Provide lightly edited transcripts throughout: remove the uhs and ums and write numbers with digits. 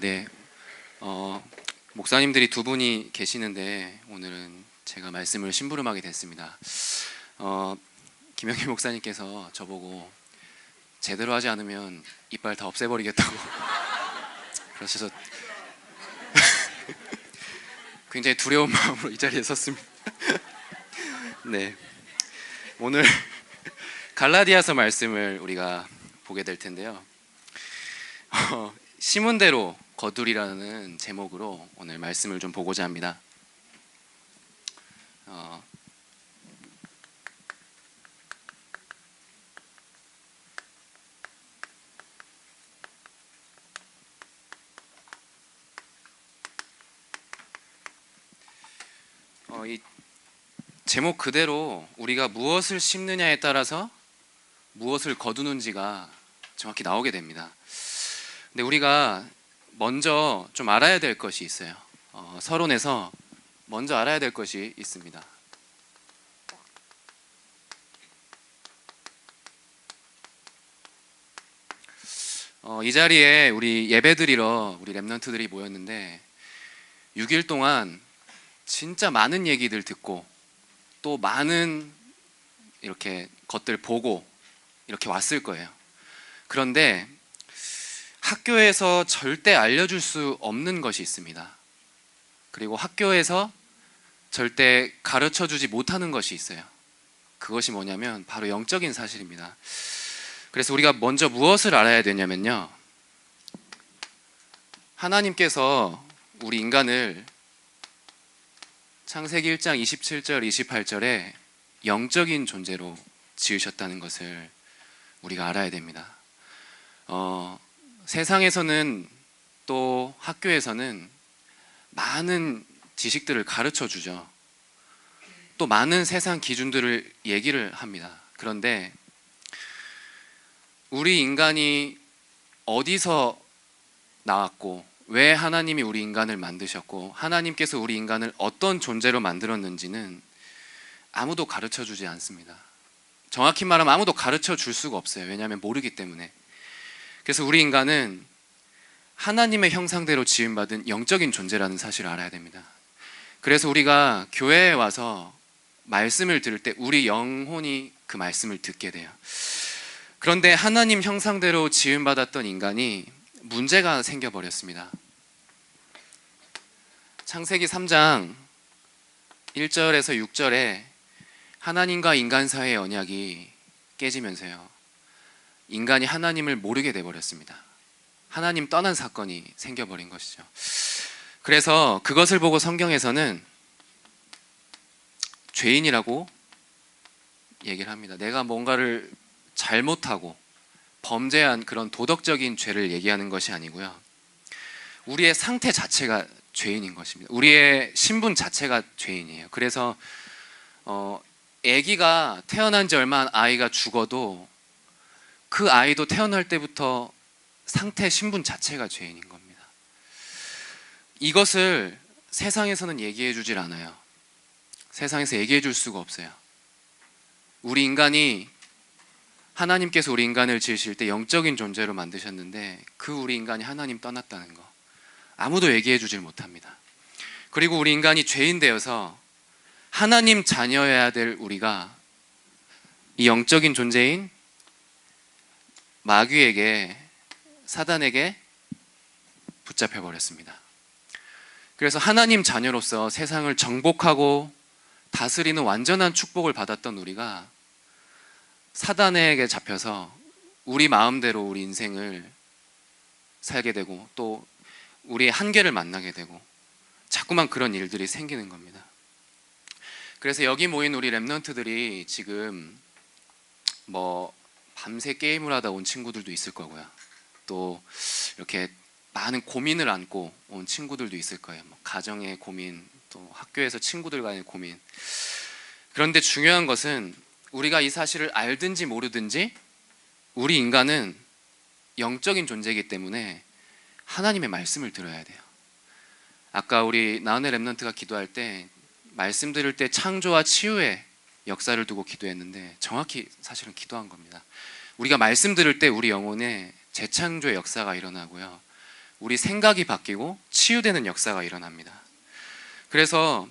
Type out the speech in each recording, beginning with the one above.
네. 목사님들이 두 분이 계시는데 오늘은 제가 말씀을 심부름하게 됐습니다. 김영희 목사님께서 저보고 제대로 하지 않으면 이빨 다 없애버리겠다고 그러셔서 굉장히 두려운 마음으로 이 자리에 섰습니다. 네. 오늘 갈라디아서 말씀을 우리가 보게 될 텐데요. 심은 대로 거두리라는 제목으로 오늘 말씀을 좀 보고자 합니다. 이 제목 그대로 우리가 무엇을 심느냐에 따라서 무엇을 거두는지가 정확히 나오게 됩니다. 근데 우리가 먼저 좀 알아야 될 것이 있어요. 서론에서 먼저 알아야 될 것이 있습니다. 이 자리에 우리 예배드리러 우리 랩런트들이 모였는데 6일 동안 진짜 많은 얘기들 듣고 또 많은 이렇게 것들 보고 이렇게 왔을 거예요. 그런데 학교에서 절대 알려줄 수 없는 것이 있습니다. 그리고 학교에서 절대 가르쳐주지 못하는 것이 있어요. 그것이 뭐냐면 바로 영적인 사실입니다. 그래서 우리가 먼저 무엇을 알아야 되냐면요, 하나님께서 우리 인간을 창세기 1장 27절 28절에 영적인 존재로 지으셨다는 것을 우리가 알아야 됩니다. 세상에서는 또 학교에서는 많은 지식들을 가르쳐 주죠. 또 많은 세상 기준들을 얘기를 합니다. 그런데 우리 인간이 어디서 나왔고 왜 하나님이 우리 인간을 만드셨고 하나님께서 우리 인간을 어떤 존재로 만들었는지는 아무도 가르쳐 주지 않습니다. 정확히 말하면 아무도 가르쳐 줄 수가 없어요. 왜냐하면 모르기 때문에. 그래서 우리 인간은 하나님의 형상대로 지음받은 영적인 존재라는 사실을 알아야 됩니다. 그래서 우리가 교회에 와서 말씀을 들을 때 우리 영혼이 그 말씀을 듣게 돼요. 그런데 하나님 형상대로 지음받았던 인간이 문제가 생겨버렸습니다. 창세기 3장 1절에서 6절에 하나님과 인간 사이의 언약이 깨지면서요, 인간이 하나님을 모르게 돼버렸습니다. 하나님 떠난 사건이 생겨버린 것이죠. 그래서 그것을 보고 성경에서는 죄인이라고 얘기를 합니다. 내가 뭔가를 잘못하고 범죄한 그런 도덕적인 죄를 얘기하는 것이 아니고요, 우리의 상태 자체가 죄인인 것입니다. 우리의 신분 자체가 죄인이에요. 그래서 아기가 태어난 지 얼마 안 아이가 죽어도 그 아이도 태어날 때부터 상태 신분 자체가 죄인인 겁니다. 이것을 세상에서는 얘기해 주질 않아요. 세상에서 얘기해 줄 수가 없어요. 우리 인간이, 하나님께서 우리 인간을 지으실 때 영적인 존재로 만드셨는데 그 우리 인간이 하나님 떠났다는 거 아무도 얘기해 주질 못합니다. 그리고 우리 인간이 죄인 되어서 하나님 자녀여야 될 우리가 이 영적인 존재인 마귀에게, 사단에게 붙잡혀 버렸습니다. 그래서 하나님 자녀로서 세상을 정복하고 다스리는 완전한 축복을 받았던 우리가 사단에게 잡혀서 우리 마음대로 우리 인생을 살게 되고 또 우리의 한계를 만나게 되고 자꾸만 그런 일들이 생기는 겁니다. 그래서 여기 모인 우리 랩런트들이 지금 밤새 게임을 하다 온 친구들도 있을 거고요, 또 이렇게 많은 고민을 안고 온 친구들도 있을 거예요. 가정의 고민, 또 학교에서 친구들과의 고민. 그런데 중요한 것은 우리가 이 사실을 알든지 모르든지 우리 인간은 영적인 존재이기 때문에 하나님의 말씀을 들어야 돼요. 아까 우리 나은의 랩런트가 기도할 때 말씀 들을 때 창조와 치유의 역사를 두고 기도했는데 정확히 사실은 기도한 겁니다. 우리가 말씀 들을 때 우리 영혼에 재창조의 역사가 일어나고요, 우리 생각이 바뀌고 치유되는 역사가 일어납니다. 그래서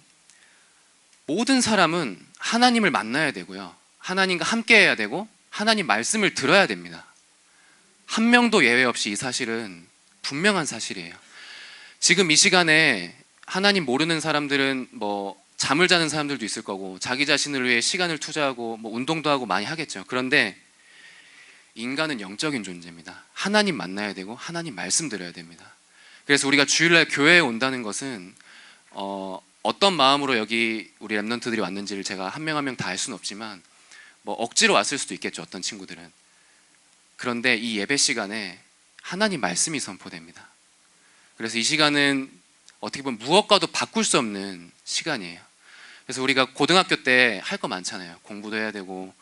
모든 사람은 하나님을 만나야 되고요, 하나님과 함께 해야 되고 하나님 말씀을 들어야 됩니다. 한 명도 예외 없이 이 사실은 분명한 사실이에요. 지금 이 시간에 하나님 모르는 사람들은 뭐 잠을 자는 사람들도 있을 거고 자기 자신을 위해 시간을 투자하고 뭐 운동도 하고 많이 하겠죠. 그런데 인간은 영적인 존재입니다. 하나님 만나야 되고 하나님 말씀 들어야 됩니다. 그래서 우리가 주일날 교회에 온다는 것은 어떤 마음으로 여기 우리 랩런트들이 왔는지를 제가 한 명 한 명 다 알 수는 없지만 뭐 억지로 왔을 수도 있겠죠, 어떤 친구들은. 그런데 이 예배 시간에 하나님 말씀이 선포됩니다. 그래서 이 시간은 어떻게 보면 무엇과도 바꿀 수 없는 시간이에요. 그래서 우리가 고등학교 때 할 거 많잖아요. 공부도 해야 되고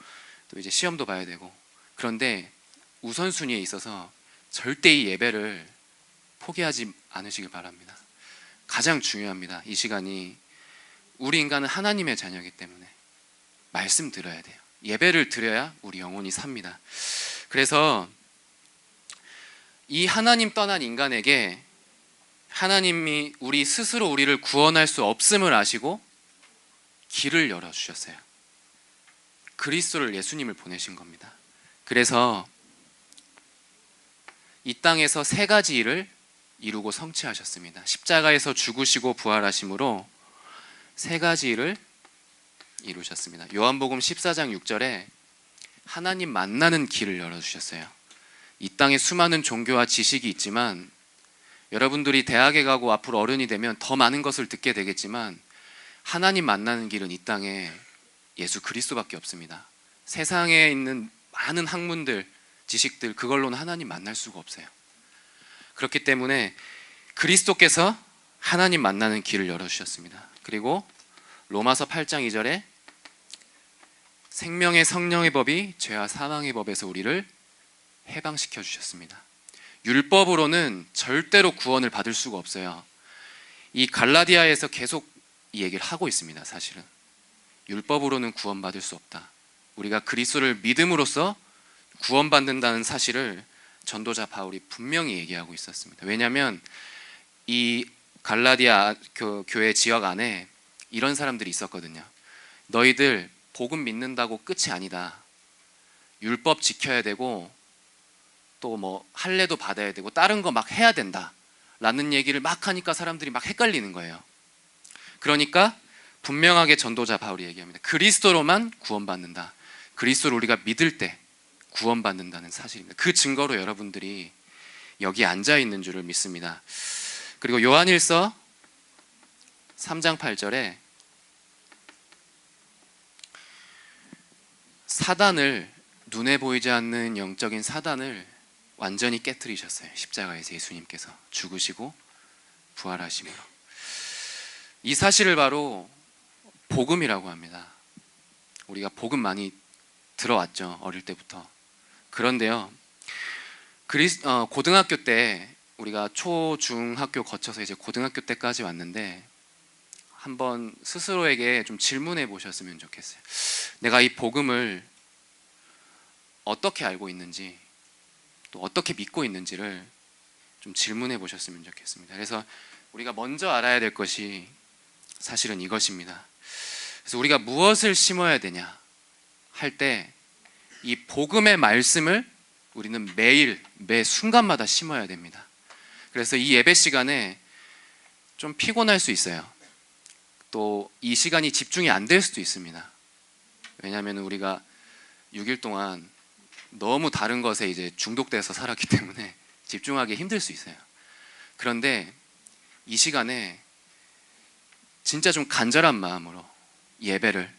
또 이제 시험도 봐야 되고. 그런데 우선순위에 있어서 절대 이 예배를 포기하지 않으시길 바랍니다. 가장 중요합니다. 이 시간이 우리 인간은 하나님의 자녀이기 때문에 말씀 들어야 돼요. 예배를 드려야 우리 영혼이 삽니다. 그래서 이 하나님 떠난 인간에게 하나님이 우리 스스로 우리를 구원할 수 없음을 아시고 길을 열어주셨어요. 그리스도를, 예수님을 보내신 겁니다. 그래서 이 땅에서 세 가지 일을 이루고 성취하셨습니다. 십자가에서 죽으시고 부활하심으로 세 가지 일을 이루셨습니다. 요한복음 14장 6절에 하나님 만나는 길을 열어주셨어요. 이 땅에 수많은 종교와 지식이 있지만 여러분들이 대학에 가고 앞으로 어른이 되면 더 많은 것을 듣게 되겠지만 하나님 만나는 길은 이 땅에 예수 그리스도밖에 없습니다. 세상에 있는 많은 학문들, 지식들, 그걸로는 하나님 만날 수가 없어요. 그렇기 때문에 그리스도께서 하나님 만나는 길을 열어주셨습니다. 그리고 로마서 8장 2절에 생명의 성령의 법이 죄와 사망의 법에서 우리를 해방시켜 주셨습니다. 율법으로는 절대로 구원을 받을 수가 없어요. 이 갈라디아에서 계속 이 얘기를 하고 있습니다. 사실은 율법으로는 구원받을 수 없다. 우리가 그리스도를 믿음으로써 구원받는다는 사실을 전도자 바울이 분명히 얘기하고 있었습니다. 왜냐하면 이 갈라디아 교회 지역 안에 이런 사람들이 있었거든요. 너희들 복음 믿는다고 끝이 아니다. 율법 지켜야 되고 또 뭐 할례도 받아야 되고 다른 거 막 해야 된다 라는 얘기를 막 하니까 사람들이 막 헷갈리는 거예요. 그러니까 분명하게 전도자 바울이 얘기합니다. 그리스도로만 구원받는다. 그리스도를 우리가 믿을 때 구원받는다는 사실입니다. 그 증거로 여러분들이 여기 앉아 있는 줄을 믿습니다. 그리고 요한일서 3장 8절에 사단을, 눈에 보이지 않는 영적인 사단을 완전히 깨트리셨어요. 십자가에서 예수님께서 죽으시고 부활하심으로. 이 사실을 바로 복음이라고 합니다. 우리가 복음 많이 들어왔죠, 어릴 때부터. 그런데요, 고등학교 때 우리가 초, 중, 학교 거쳐서 이제 고등학교 때까지 왔는데 한번 스스로에게 좀 질문해 보셨으면 좋겠어요. 내가 이 복음을 어떻게 알고 있는지 또 어떻게 믿고 있는지를 좀 질문해 보셨으면 좋겠습니다. 그래서 우리가 먼저 알아야 될 것이 사실은 이것입니다. 그래서 우리가 무엇을 심어야 되냐 할 때 이 복음의 말씀을 우리는 매일 매 순간마다 심어야 됩니다. 그래서 이 예배 시간에 좀 피곤할 수 있어요. 또 이 시간이 집중이 안 될 수도 있습니다. 왜냐하면 우리가 6일 동안 너무 다른 것에 이제 중독돼서 살았기 때문에 집중하기 힘들 수 있어요. 그런데 이 시간에 진짜 좀 간절한 마음으로 예배를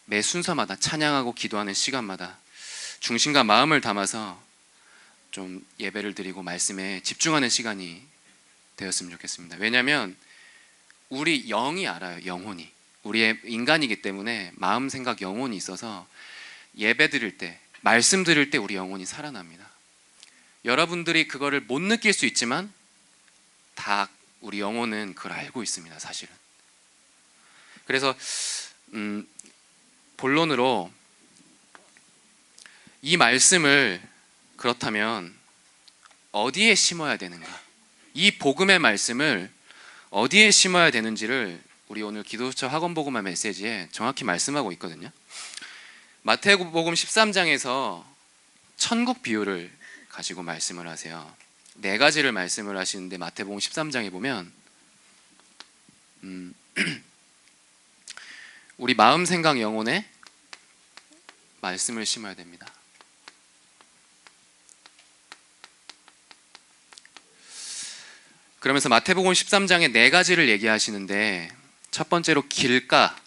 매 순서마다 찬양하고 기도하는 시간마다 중심과 마음을 담아서 좀 예배를 드리고 말씀에 집중하는 시간이 되었으면 좋겠습니다. 왜냐하면 우리 영이 알아요. 영혼이. 우리의 인간이기 때문에 마음, 생각, 영혼이 있어서 예배 드릴 때, 말씀 드릴 때 우리 영혼이 살아납니다. 여러분들이 그거를 못 느낄 수 있지만 다 우리 영혼은 그걸 알고 있습니다. 사실은. 그래서 본론으로 이 말씀을 그렇다면 어디에 심어야 되는가? 이 복음의 말씀을 어디에 심어야 되는지를 우리 오늘 기도처 학원복음화 메시지에 정확히 말씀하고 있거든요. 마태복음 13장에서 천국 비유를 가지고 말씀을 하세요. 네 가지를 말씀을 하시는데 마태복음 13장에 보면 우리 마음, 생각, 영혼에 말씀을 심어야 됩니다. 그러면서 마태복음 13장에 네 가지를 얘기하시는데 첫 번째로 길가,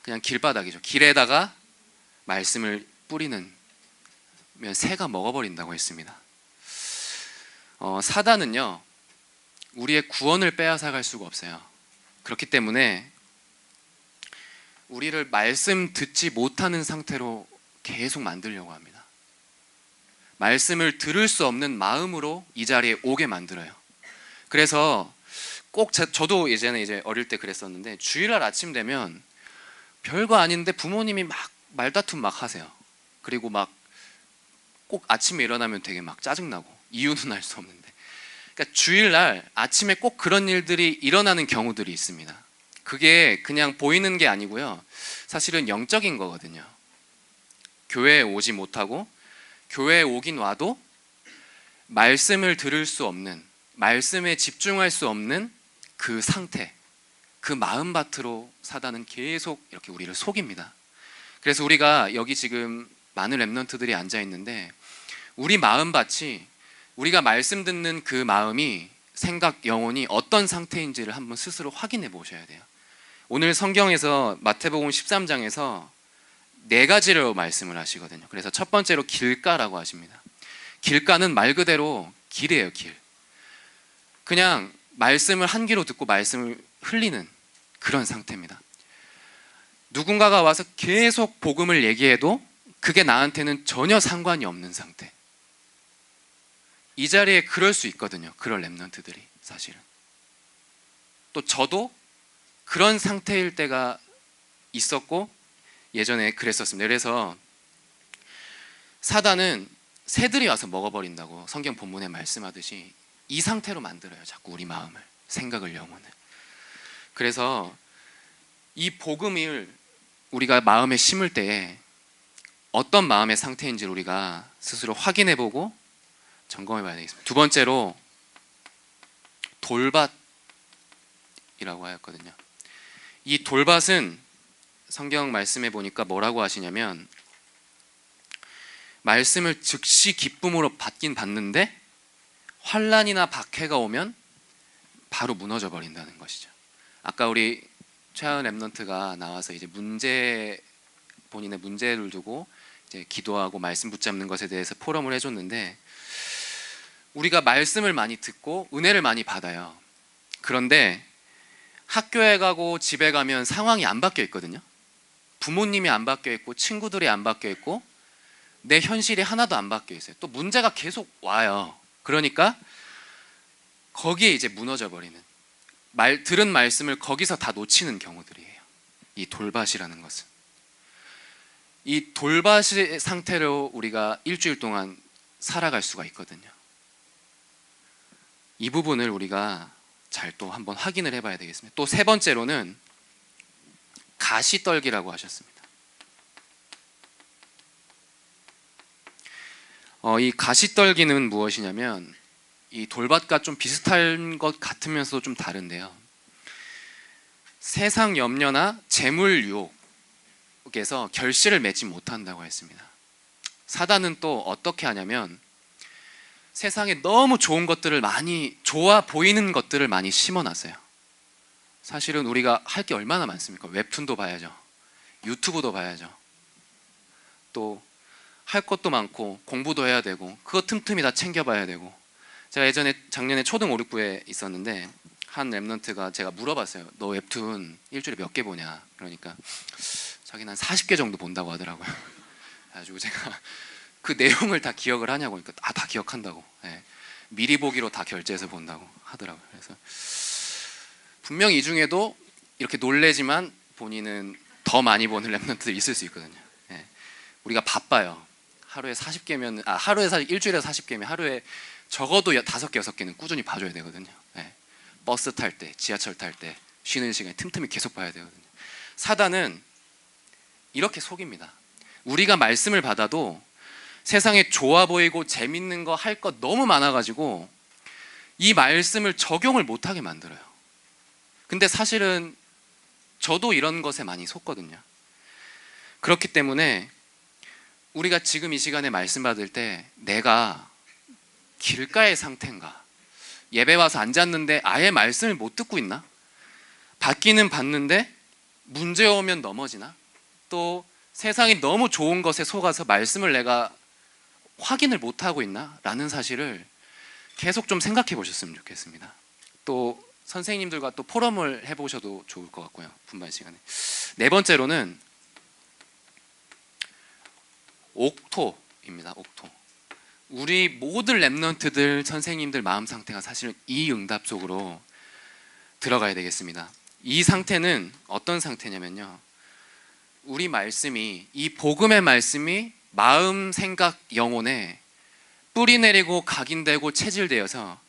그냥 길바닥이죠. 길에다가 말씀을 뿌리는 면 새가 먹어버린다고 했습니다. 사단은요 우리의 구원을 빼앗아갈 수가 없어요. 그렇기 때문에 우리를 말씀 듣지 못하는 상태로 계속 만들려고 합니다. 말씀을 들을 수 없는 마음으로 이 자리에 오게 만들어요. 그래서 꼭 저도 예전에 이제 어릴 때 그랬었는데 주일날 아침 되면 별거 아닌데 부모님이 막 말다툼 막 하세요. 그리고 막 꼭 아침에 일어나면 되게 막 짜증나고 이유는 알 수 없는데, 그러니까 주일날 아침에 꼭 그런 일들이 일어나는 경우들이 있습니다. 그게 그냥 보이는 게 아니고요, 사실은 영적인 거거든요. 교회에 오지 못하고 교회에 오긴 와도 말씀을 들을 수 없는, 말씀에 집중할 수 없는 그 상태, 그 마음밭으로 사단은 계속 이렇게 우리를 속입니다. 그래서 우리가 여기 지금 많은 랩런트들이 앉아 있는데 우리 마음밭이, 우리가 말씀 듣는 그 마음이, 생각, 영혼이 어떤 상태인지를 한번 스스로 확인해 보셔야 돼요. 오늘 성경에서 마태복음 13장에서 네 가지로 말씀을 하시거든요. 그래서 첫 번째로 길가라고 하십니다. 길가는 말 그대로 길이에요. 길. 그냥 말씀을 한 귀로 듣고 말씀을 흘리는 그런 상태입니다. 누군가가 와서 계속 복음을 얘기해도 그게 나한테는 전혀 상관이 없는 상태. 이 자리에 그럴 수 있거든요. 그런 랩런트들이 사실은. 또 저도 그런 상태일 때가 있었고 예전에 그랬었습니다. 그래서 사단은 새들이 와서 먹어버린다고 성경 본문에 말씀하듯이 이 상태로 만들어요. 자꾸 우리 마음을, 생각을, 영혼을. 그래서 이 복음을 우리가 마음에 심을 때에 어떤 마음의 상태인지를 우리가 스스로 확인해보고 점검해 봐야 되겠습니다. 두 번째로 돌밭이라고 하였거든요. 이 돌밭은 성경 말씀해 보니까 뭐라고 하시냐면, 말씀을 즉시 기쁨으로 받긴 받는데 환난이나 박해가 오면 바로 무너져 버린다는 것이죠. 아까 우리 최하은 랩런트가 나와서 이제 본인의 문제를 두고 이제 기도하고 말씀 붙잡는 것에 대해서 포럼을 해줬는데, 우리가 말씀을 많이 듣고 은혜를 많이 받아요. 그런데 학교에 가고 집에 가면 상황이 안 바뀌어 있거든요. 부모님이 안 바뀌어 있고 친구들이 안 바뀌어 있고 내 현실이 하나도 안 바뀌어 있어요. 또 문제가 계속 와요. 그러니까 거기에 이제 무너져 버리는, 들은 말씀을 거기서 다 놓치는 경우들이에요. 이 돌밭이라는 것은. 이 돌밭의 상태로 우리가 일주일 동안 살아갈 수가 있거든요. 이 부분을 우리가 잘 또 한번 확인을 해봐야 되겠습니다. 또 세 번째로는 가시떨기라고 하셨습니다. 이 가시떨기는 무엇이냐면, 이 돌밭과 좀 비슷한 것 같으면서도 좀 다른데요. 세상 염려나 재물 유혹에서 결실을 맺지 못한다고 했습니다. 사단은 또 어떻게 하냐면, 세상에 너무 좋은 것들을 많이, 좋아 보이는 것들을 많이 심어놨어요. 사실은 우리가 할 게 얼마나 많습니까? 웹툰도 봐야죠, 유튜브도 봐야죠, 또 할 것도 많고 공부도 해야 되고 그거 틈틈이 다 챙겨봐야 되고. 제가 예전에 작년에 초등 5, 6부에 있었는데 한 랩런트가, 제가 물어봤어요. 너 웹툰 일주일에 몇 개 보냐? 그러니까 자기는 한 40개 정도 본다고 하더라고요. 그래가지고 제가 그 내용을 다 기억을 하냐고 하니까 다 기억한다고. 네. 미리 보기로 다 결제해서 본다고 하더라고요. 그래서 분명히 이 중에도 이렇게 놀래지만 본인은 더 많이 보는 랩런트들이 있을 수 있거든요. 네. 우리가 바빠요. 하루에 40개면 일주일에 40개면 하루에 적어도 5개, 6개는 꾸준히 봐줘야 되거든요. 네. 버스 탈 때, 지하철 탈 때, 쉬는 시간에 틈틈이 계속 봐야 되거든요. 사단은 이렇게 속입니다. 우리가 말씀을 받아도 세상에 좋아 보이고 재밌는 거 할 것 너무 많아가지고 이 말씀을 적용을 못하게 만들어요. 근데 사실은 저도 이런 것에 많이 속거든요. 그렇기 때문에 우리가 지금 이 시간에 말씀 받을 때 내가 길가의 상태인가, 예배 와서 앉았는데 아예 말씀을 못 듣고 있나, 받기는 받는데 문제 오면 넘어지나, 또 세상이 너무 좋은 것에 속아서 말씀을 내가 확인을 못하고 있나 라는 사실을 계속 좀 생각해 보셨으면 좋겠습니다. 또 선생님들과 또 포럼을 해보셔도 좋을 것 같고요, 분반 시간에. 네 번째로는 옥토입니다. 옥토. 우리 모든 랩런트들, 선생님들 마음 상태가 사실은 이 응답 속으로 들어가야 되겠습니다. 이 상태는 어떤 상태냐면요, 우리 말씀이, 이 복음의 말씀이 마음, 생각, 영혼에 뿌리 내리고 각인되고 체질되어서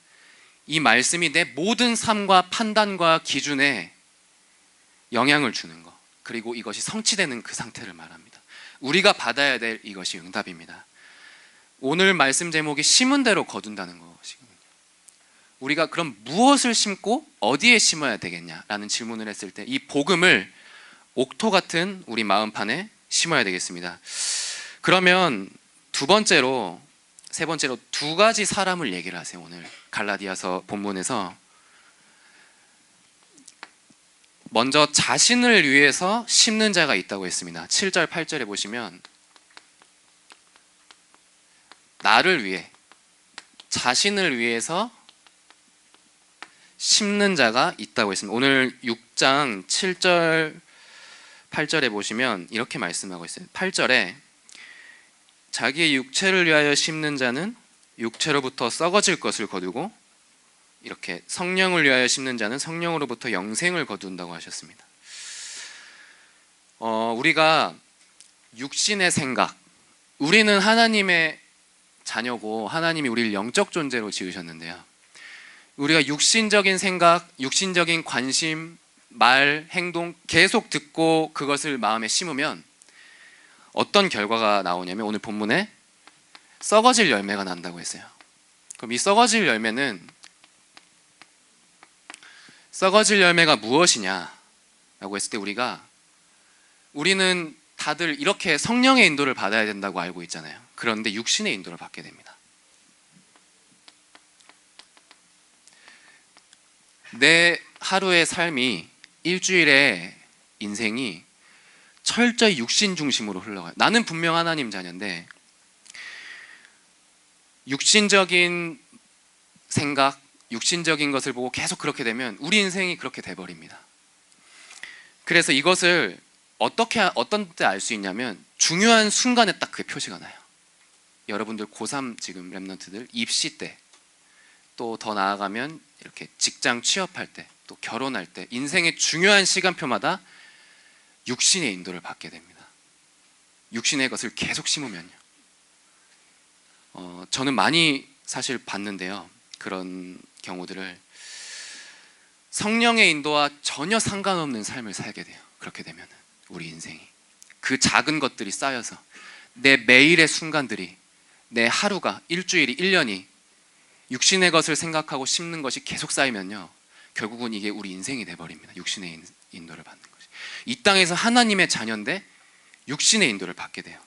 이 말씀이 내 모든 삶과 판단과 기준에 영향을 주는 것, 그리고 이것이 성취되는 그 상태를 말합니다. 우리가 받아야 될 이것이 응답입니다. 오늘 말씀 제목이 심은 대로 거둔다는 것이거든요. 우리가 그럼 무엇을 심고 어디에 심어야 되겠냐라는 질문을 했을 때 이 복음을 옥토 같은 우리 마음판에 심어야 되겠습니다. 그러면 세 번째로 두 가지 사람을 얘기를 하세요. 오늘 갈라디아서 본문에서 먼저 자신을 위해서 심는 자가 있다고 했습니다. 7절 8절에 보시면 나를 위해, 자신을 위해서 심는 자가 있다고 했습니다. 오늘 6장 7절 8절에 보시면 이렇게 말씀하고 있어요. 8절에 자기의 육체를 위하여 심는 자는 육체로부터 썩어질 것을 거두고, 이렇게 성령을 위하여 심는 자는 성령으로부터 영생을 거둔다고 하셨습니다. 우리가 육신의 생각, 우리는 하나님의 자녀고 하나님이 우리를 영적 존재로 지으셨는데요, 우리가 육신적인 생각, 육신적인 관심, 말, 행동 계속 듣고 그것을 마음에 심으면 어떤 결과가 나오냐면 오늘 본문에 썩어질 열매가 난다고 했어요. 그럼 이 썩어질 열매는, 썩어질 열매가 무엇이냐라고 했을 때 우리는 다들 이렇게 성령의 인도를 받아야 된다고 알고 있잖아요. 그런데 육신의 인도를 받게 됩니다. 내 하루의 삶이, 일주일의 인생이 철저히 육신 중심으로 흘러가요. 나는 분명 하나님 자녀인데 육신적인 생각, 육신적인 것을 보고 계속 그렇게 되면 우리 인생이 그렇게 돼버립니다. 그래서 이것을 어떤 때 알 수 있냐면 중요한 순간에 딱 그게 표시가 나요. 여러분들 고3 지금 랩런트들 입시 때, 또 더 나아가면 이렇게 직장 취업할 때, 또 결혼할 때, 인생의 중요한 시간표마다 육신의 인도를 받게 됩니다. 육신의 것을 계속 심으면요. 저는 많이 사실 봤는데요, 그런 경우들을. 성령의 인도와 전혀 상관없는 삶을 살게 돼요. 그렇게 되면 우리 인생이, 그 작은 것들이 쌓여서 내 매일의 순간들이, 내 하루가, 일주일이, 1년이 육신의 것을 생각하고 심는 것이 계속 쌓이면요, 결국은 이게 우리 인생이 돼버립니다. 육신의 인도를 받는 것이. 이 땅에서 하나님의 자녀인데 육신의 인도를 받게 돼요.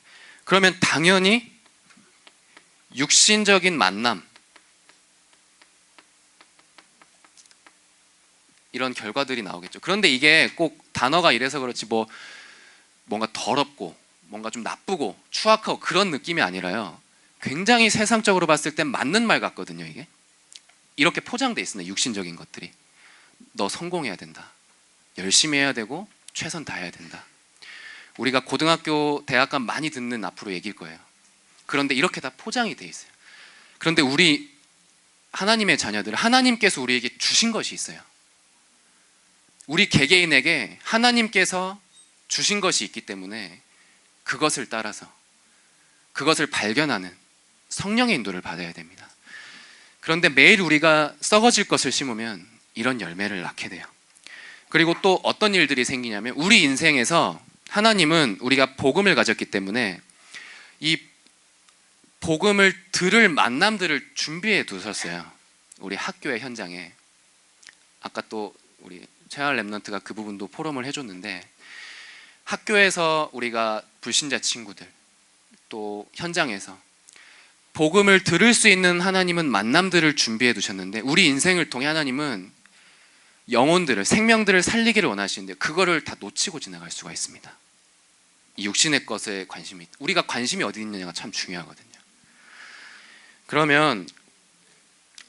그러면 당연히 육신적인 만남, 이런 결과들이 나오겠죠. 그런데 이게 꼭 단어가 이래서 그렇지 뭔가 더럽고 뭔가 좀 나쁘고 추악하고 그런 느낌이 아니라요, 굉장히 세상적으로 봤을 땐 맞는 말 같거든요. 이게 이렇게 포장돼 있습니다. 육신적인 것들이. 너 성공해야 된다, 열심히 해야 되고 최선 다해야 된다. 우리가 고등학교, 대학간 많이 듣는 앞으로 얘기일 거예요. 그런데 이렇게 다 포장이 돼 있어요. 그런데 우리 하나님의 자녀들, 하나님께서 우리에게 주신 것이 있어요. 우리 그것을 발견하는 성령의 인도를 받아야 됩니다. 그런데 매일 우리가 썩어질 것을 심으면 이런 열매를 낳게 돼요. 그리고 또 어떤 일들이 생기냐면 우리 인생에서 하나님은 우리가 복음을 가졌기 때문에 이 복음을 들을 만남들을 준비해 두셨어요. 우리 학교의 현장에. 아까 또 우리 최할 랩런트가 그 부분도 포럼을 해줬는데, 학교에서 우리가 불신자 친구들, 또 현장에서 복음을 들을 수 있는 하나님은 만남들을 준비해 두셨는데, 우리 인생을 통해 하나님은 영혼들을, 생명들을 살리기를 원하시는데 그거를 다 놓치고 지나갈 수가 있습니다. 이 육신의 것에 관심이, 우리가 관심이 어디 있느냐가 참 중요하거든요. 그러면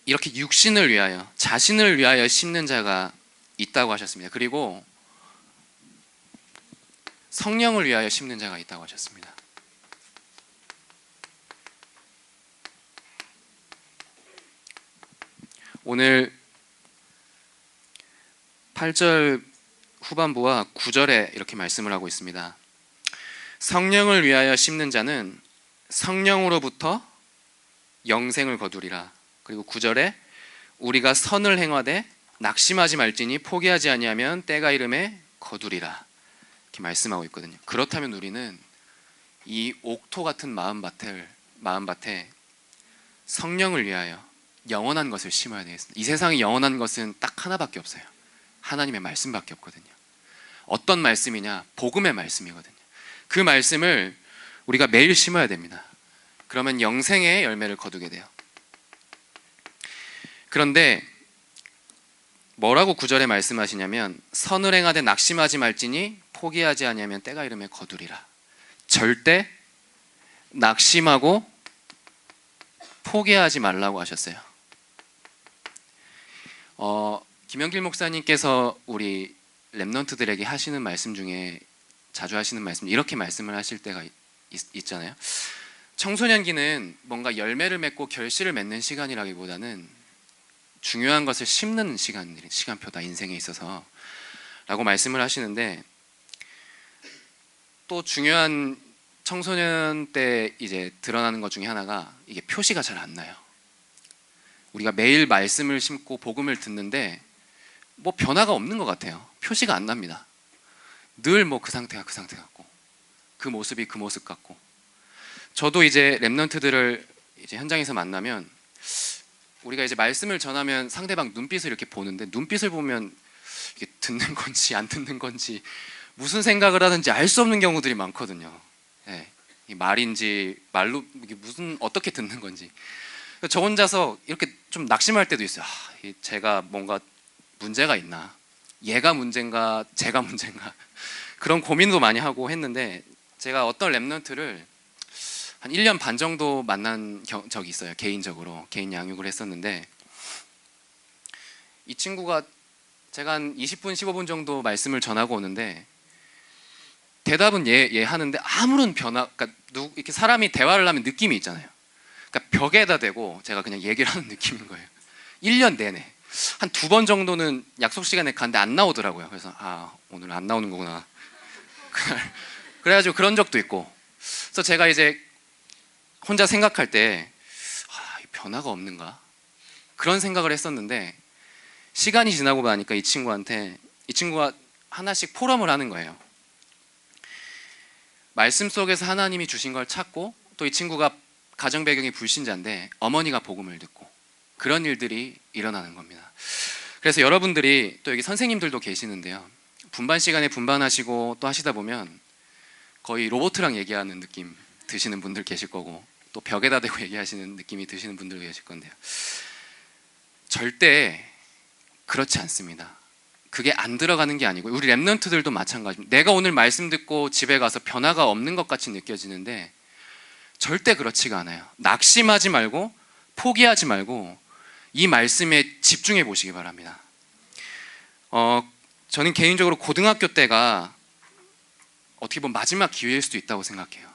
이렇게 육신을 위하여, 자신을 위하여 심는 자가 있다고 하셨습니다. 그리고 성령을 위하여 심는 자가 있다고 하셨습니다. 오늘 8절 후반부와 9절에 이렇게 말씀을 하고 있습니다. 성령을 위하여 심는 자는 성령으로부터 영생을 거두리라. 그리고 9절에 우리가 선을 행하되 낙심하지 말지니 포기하지 아니하면 때가 이름에 거두리라. 이렇게 말씀하고 있거든요. 그렇다면 우리는 이 옥토 같은 마음밭에 성령을 위하여 영원한 것을 심어야 되겠습니다. 이 세상에 영원한 것은 딱 하나밖에 없어요. 하나님의 말씀밖에 없거든요. 어떤 말씀이냐? 복음의 말씀이거든요. 그 말씀을 우리가 매일 심어야 됩니다. 그러면 영생의 열매를 거두게 돼요. 그런데 뭐라고 9절에 말씀하시냐면 선을 행하되 낙심하지 말지니 포기하지 아니하면 때가 이름에 거두리라. 절대 낙심하고 포기하지 말라고 하셨어요. 김영길 목사님께서 우리 랩런트들에게 하시는 말씀 중에 자주 하시는 말씀, 이렇게 말씀을 하실 때가 있잖아요. 청소년기는 뭔가 열매를 맺고 결실을 맺는 시간이라기보다는 중요한 것을 심는 시간표다, 인생에 있어서 라고 말씀을 하시는데, 또 중요한 청소년 때 이제 드러나는 것 중에 하나가 이게 표시가 잘 안 나요. 우리가 매일 말씀을 심고 복음을 듣는데 뭐 변화가 없는 것 같아요. 표시가 안 납니다. 늘 뭐 그 상태가 그 상태 같고, 그 모습이 그 모습 같고. 저도 이제 랩런트들을 이제 현장에서 만나면 우리가 이제 말씀을 전하면 상대방 눈빛을 이렇게 보는데, 눈빛을 보면 이게 듣는 건지 안 듣는 건지 무슨 생각을 하는지 알 수 없는 경우들이 많거든요. 네. 이 말인지 말로 이게 무슨 어떻게 듣는 건지. 저 혼자서 이렇게 좀 낙심할 때도 있어요. 제가 뭔가 문제가 있나? 얘가 문제인가? 제가 문제인가? 그런 고민도 많이 하고 했는데, 제가 어떤 랩런트를 한 1년 반 정도 만난 적이 있어요. 개인적으로 개인 양육을 했었는데, 이 친구가 제가 한 20분 15분 정도 말씀을 전하고 오는데 대답은 예 하는데 아무런 변화, 그러니까 이렇게 사람이 대화를 하면 느낌이 있잖아요. 그러니까 벽에다 대고 제가 그냥 얘기를 하는 느낌인 거예요. 1년 내내 한 2번 정도는 약속 시간에 갔는데 안 나오더라고요. 그래서 오늘 안 나오는 거구나. 그래가지고 그런 적도 있고. 그래서 제가 이제 혼자 생각할 때 변화가 없는가? 그런 생각을 했었는데, 시간이 지나고 나니까 이 친구가 하나씩 포럼을 하는 거예요. 말씀 속에서 하나님이 주신 걸 찾고, 또 이 친구가 가정 배경이 불신자인데 어머니가 복음을 듣고, 그런 일들이 일어나는 겁니다. 그래서 여러분들이, 또 여기 선생님들도 계시는데요, 분반 시간에 분반하시고 또 하시다 보면 거의 로봇이랑 얘기하는 느낌 드시는 분들 계실 거고, 또 벽에다 대고 얘기하시는 느낌이 드시는 분들 계실 건데요, 절대 그렇지 않습니다. 그게 안 들어가는 게 아니고, 우리 랩런트들도 마찬가지입니다. 내가 오늘 말씀 듣고 집에 가서 변화가 없는 것 같이 느껴지는데 절대 그렇지가 않아요. 낙심하지 말고 포기하지 말고 이 말씀에 집중해 보시기 바랍니다. 저는 개인적으로 고등학교 때가 어떻게 보면 마지막 기회일 수도 있다고 생각해요.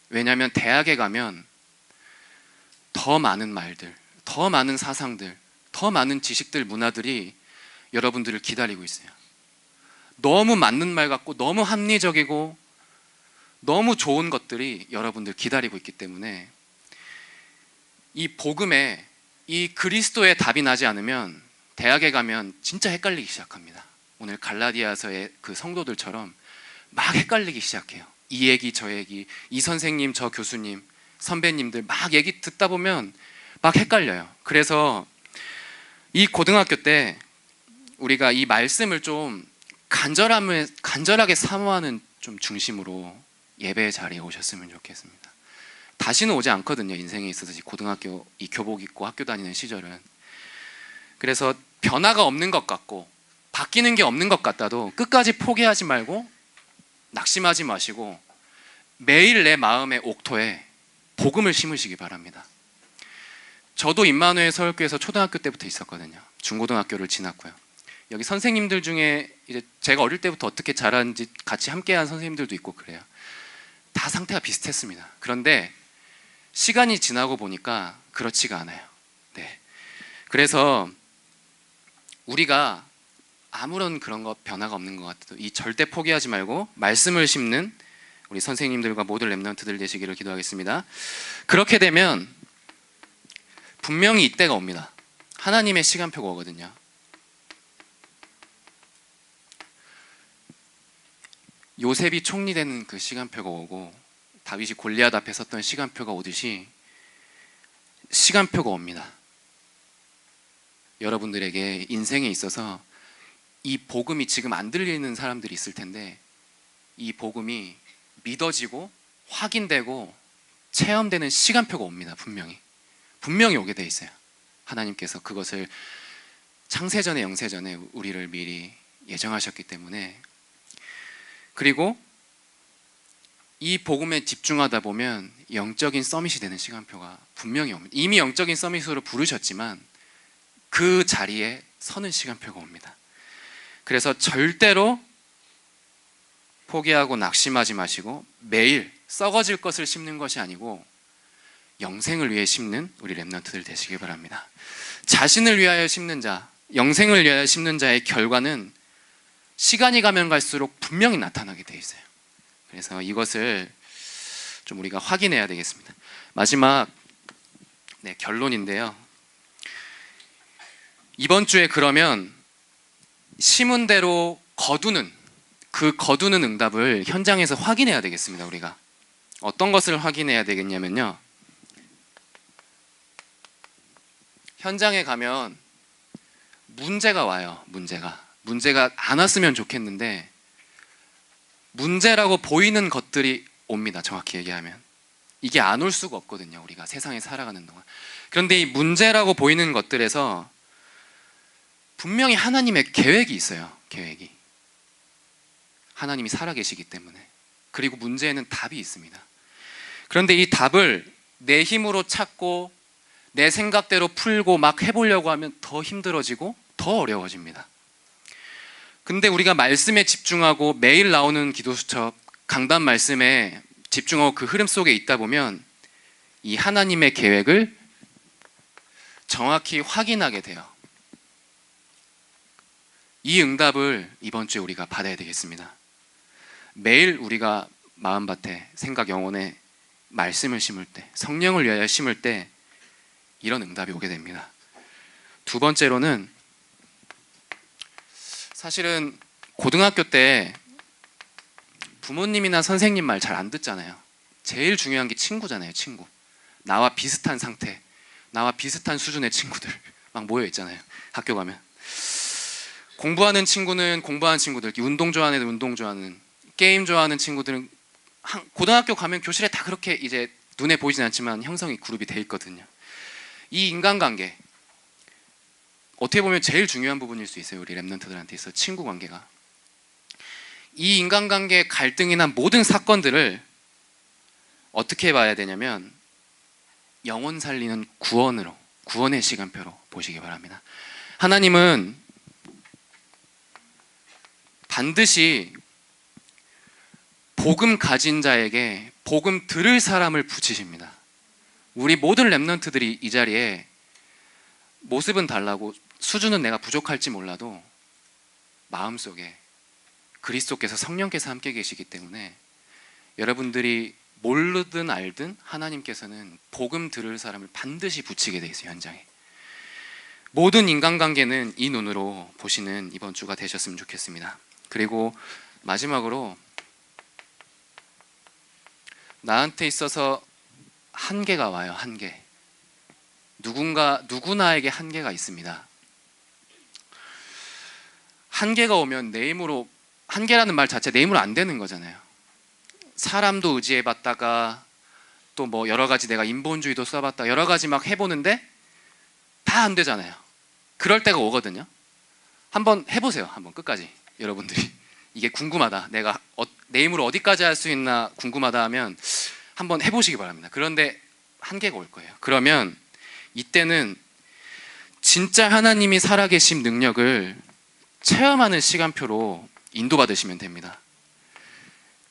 왜냐하면 대학에 가면 더 많은 말들, 더 많은 사상들, 더 많은 지식들, 문화들이 여러분들을 기다리고 있어요. 너무 맞는 말 같고, 너무 합리적이고, 너무 좋은 것들이 여러분들 기다리고 있기 때문에 이 복음에 이 그리스도의 답이 나지 않으면 대학에 가면 진짜 헷갈리기 시작합니다. 오늘 갈라디아서의 그 성도들처럼 막 헷갈리기 시작해요. 이 얘기 저 얘기, 이 선생님 저 교수님 선배님들 막 얘기 듣다 보면 막 헷갈려요. 그래서 이 고등학교 때 우리가 이 말씀을 좀 간절하게 사모하는 좀 중심으로 예배 자리에 오셨으면 좋겠습니다. 다시는 오지 않거든요. 인생에 있어서 고등학교 이 교복 입고 학교 다니는 시절은. 그래서 변화가 없는 것 같고 바뀌는 게 없는 것 같아도 끝까지 포기하지 말고 낙심하지 마시고 매일 내 마음의 옥토에 복음을 심으시기 바랍니다. 저도 임마누엘 서울교회에서 초등학교 때부터 있었거든요. 중고등학교를 지났고요. 여기 선생님들 중에 이제 제가 어릴 때부터 어떻게 자랐는지 같이 함께한 선생님들도 있고 그래요. 다 상태가 비슷했습니다. 그런데 시간이 지나고 보니까 그렇지가 않아요. 네. 그래서 우리가 아무런 그런 것 변화가 없는 것 같아도 이 절대 포기하지 말고 말씀을 심는 우리 선생님들과 모든 렘넌트들 되시기를 기도하겠습니다. 그렇게 되면 분명히 이때가 옵니다. 하나님의 시간표가 오거든요. 요셉이 총리되는 그 시간표가 오고 다윗이 골리앗 앞에 섰던 시간표가 오듯이 시간표가 옵니다. 여러분들에게 인생에 있어서 이 복음이 지금 안 들리는 사람들이 있을 텐데 이 복음이 믿어지고 확인되고 체험되는 시간표가 옵니다. 분명히 오게 돼 있어요. 하나님께서 그것을 창세전에 영세전에 우리를 미리 예정하셨기 때문에. 그리고 이 복음에 집중하다 보면 영적인 서밋이 되는 시간표가 분명히 옵니다. 이미 영적인 서밋으로 부르셨지만 그 자리에 서는 시간표가 옵니다. 그래서 절대로 포기하고 낙심하지 마시고 매일 썩어질 것을 심는 것이 아니고 영생을 위해 심는 우리 렘넌트들 되시기 바랍니다. 자신을 위하여 심는 자, 영생을 위하여 심는 자의 결과는 시간이 가면 갈수록 분명히 나타나게 돼 있어요. 그래서 이것을 좀 우리가 확인해야 되겠습니다. 마지막 결론인데요. 이번 주에 그러면 심은 대로 거두는 응답을 현장에서 확인해야 되겠습니다. 우리가 어떤 것을 확인해야 되겠냐면요. 현장에 가면 문제가 와요. 문제가 안 왔으면 좋겠는데 문제라고 보이는 것들이 옵니다. 정확히 얘기하면 이게 안 올 수가 없거든요. 우리가 세상에 살아가는 동안. 그런데 이 문제라고 보이는 것들에서 분명히 하나님의 계획이 있어요. 계획이. 하나님이 살아계시기 때문에. 그리고 문제에는 답이 있습니다. 그런데 이 답을 내 힘으로 찾고 내 생각대로 풀고 막 해보려고 하면 더 힘들어지고 더 어려워집니다. 근데 우리가 말씀에 집중하고 매일 나오는 기도수첩, 강단 말씀에 집중하고 그 흐름 속에 있다 보면 이 하나님의 계획을 정확히 확인하게 돼요. 이 응답을 이번 주에 우리가 받아야 되겠습니다. 매일 우리가 마음밭에, 생각, 영혼에 말씀을 심을 때, 성령을 위하여 심을 때 이런 응답이 오게 됩니다. 두 번째로는 사실은 고등학교 때 부모님이나 선생님 말 잘 안 듣잖아요. 제일 중요한 게 친구잖아요. 친구. 나와 비슷한 상태, 나와 비슷한 수준의 친구들 막 모여 있잖아요. 학교 가면 공부하는 친구는 공부하는 친구들, 운동 좋아하는 애들 운동 좋아하는, 게임 좋아하는 친구들은 고등학교 가면 교실에 다 그렇게 이제 눈에 보이진 않지만 형성이 그룹이 돼 있거든요. 이 인간관계 어떻게 보면 제일 중요한 부분일 수 있어요. 우리 렘넌트들한테 있어 친구 관계가. 이 인간관계 갈등이나 모든 사건들을 어떻게 봐야 되냐면 영혼 살리는 구원의 시간표로 보시기 바랍니다. 하나님은 반드시 복음 가진 자에게 복음 들을 사람을 붙이십니다. 우리 모든 렘넌트들이 이 자리에 모습은 달라고 수준은 내가 부족할지 몰라도 마음속에 그리스도께서 성령께서 함께 계시기 때문에 여러분들이 모르든 알든 하나님께서는 복음 들을 사람을 반드시 붙이게 돼 있어요. 현장에. 모든 인간관계는 이 눈으로 보시는 이번 주가 되셨으면 좋겠습니다. 그리고 마지막으로 나한테 있어서 한계가 와요. 한계. 누구나에게 한계가 있습니다. 한계가 오면 내 힘으로, 한계라는 말 자체 내 힘으로 안 되는 거잖아요. 사람도 의지해봤다가 또 뭐 여러 가지 내가 인본주의도 써봤다 여러 가지 막 해보는데 다 안 되잖아요. 그럴 때가 오거든요. 한번 해보세요. 한번 끝까지 여러분들이 이게 궁금하다, 내가 내 힘으로 어디까지 할 수 있나 궁금하다 하면 한번 해보시기 바랍니다. 그런데 한계가 올 거예요. 그러면 이때는 진짜 하나님이 살아계신 능력을 체험하는 시간표로 인도받으시면 됩니다.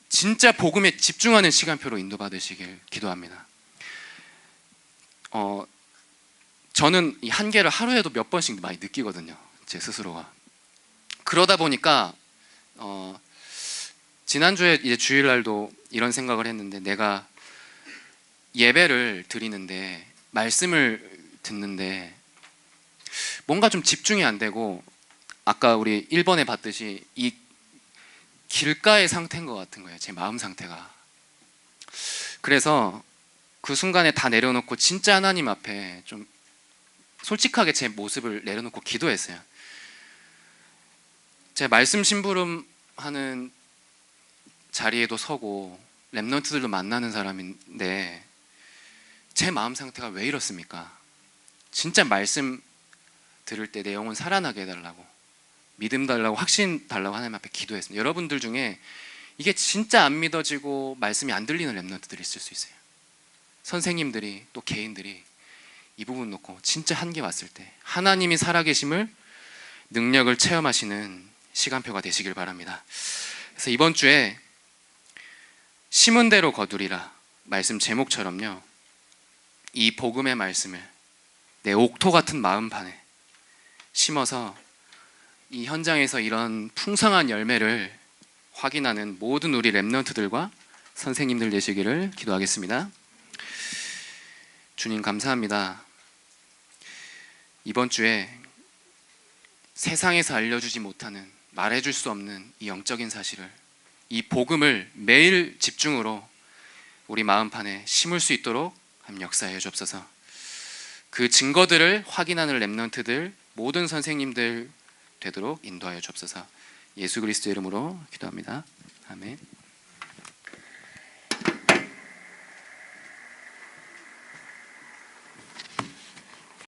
진짜 복음에 집중하는 시간표로 인도받으시길 기도합니다. 저는 이 한계를 하루에도 몇 번씩 많이 느끼거든요. 제 스스로가. 그러다 보니까 지난주에 이제 주일날도 이런 생각을 했는데, 내가 예배를 드리는데 말씀을 듣는데 뭔가 좀 집중이 안 되고, 아까 우리 1번에 봤듯이 이 길가의 상태인 것 같은 거예요. 제 마음 상태가. 그래서 그 순간에 다 내려놓고 진짜 하나님 앞에 좀 솔직하게 제 모습을 내려놓고 기도했어요. 제가 말씀 심부름하는 자리에도 서고 랩런트들도 만나는 사람인데 제 마음 상태가 왜 이렇습니까? 진짜 말씀 들을 때 내 영혼 살아나게 해달라고, 믿음 달라고, 확신 달라고 하나님 앞에 기도했습니다. 여러분들 중에 이게 진짜 안 믿어지고 말씀이 안 들리는 랩런트들이 있을 수 있어요. 선생님들이 또 개인들이 이 부분 놓고 진짜 한계 왔을 때 하나님이 살아계심을, 능력을 체험하시는 시간표가 되시길 바랍니다. 그래서 이번 주에 심은 대로 거두리라 말씀 제목처럼요, 이 복음의 말씀을 내 옥토 같은 마음판에 심어서 이 현장에서 이런 풍성한 열매를 확인하는 모든 우리 랩런트들과 선생님들 되시기를 기도하겠습니다. 주님 감사합니다. 이번 주에 세상에서 알려주지 못하는, 말해줄 수 없는 이 영적인 사실을, 이 복음을 매일 집중으로 우리 마음판에 심을 수 있도록 역사해 주옵소서. 그 증거들을 확인하는 랩런트들, 모든 선생님들 되도록 인도하여 주옵소서. 예수 그리스도의 이름으로 기도합니다. 아멘.